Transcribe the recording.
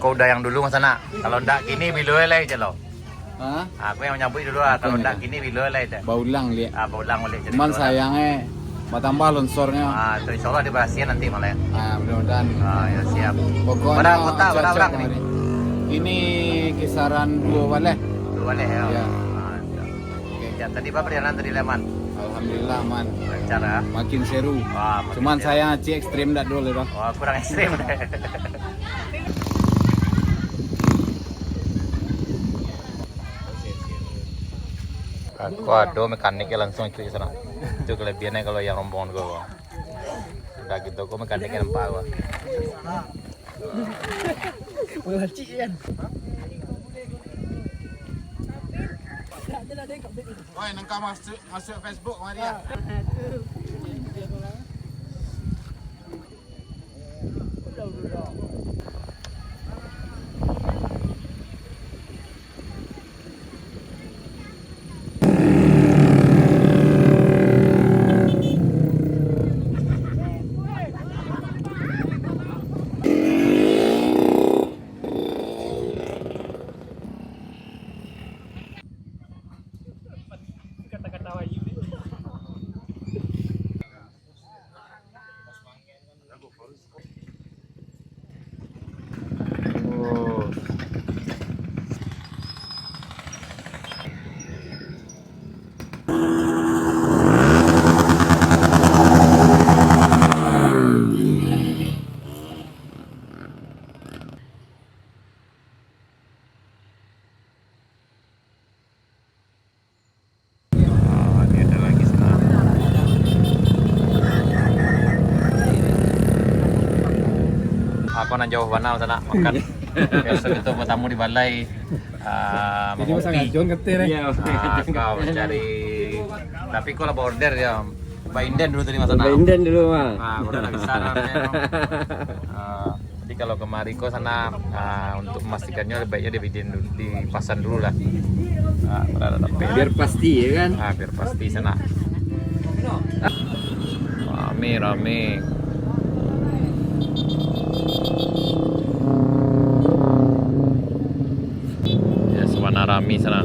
kau udah yang dulu mas anak. Kalau ndak kini biloe lah aja lo. Hah? Aku yang menyambut dulu lah. Kalau ndak kini biloe lah aja. Baulang lihat. Baulang boleh jadi. Cuman sayangnya tambah lonsornya. Itu insya Allah dibersihin nanti malah ya. Mudah-mudahan. Ya siap. Pokoknya Pada kota, pada cocok orang hari. nih. Ini kisaran 2 balai. 2 balai ya. Ya. Ya tadi apa perjalanan tadi Leman? Alhamdulillah man. Lancar ya. Makin seru. Makin Cuman seru. saya ngaci ekstrim dak dulu dah. Kurang ekstrim. Aku ada mekaniknya langsung ikut sana. Itu kelebihannya kalau yang rombongan gue. Udah gitu, aku mekaniknya nampak gue. Melacik kan. Woi, nengka masuk Facebook mari ya. Aku nang jauh mana sana makan. Biasa itu tamu di balai. Jadi masa ngajon ketir ya. Kau cari. Tapi kau lah order ya. Bainden dulu tadi mas sana. Bainden dulu mah. Udah nggak bisa. Jadi kalau kemari kau sana untuk memastikannya lebih baiknya dipasan dulu lah. Biar pasti ya kan. Biar pasti sana. Rame. Ya, suasana rame sana.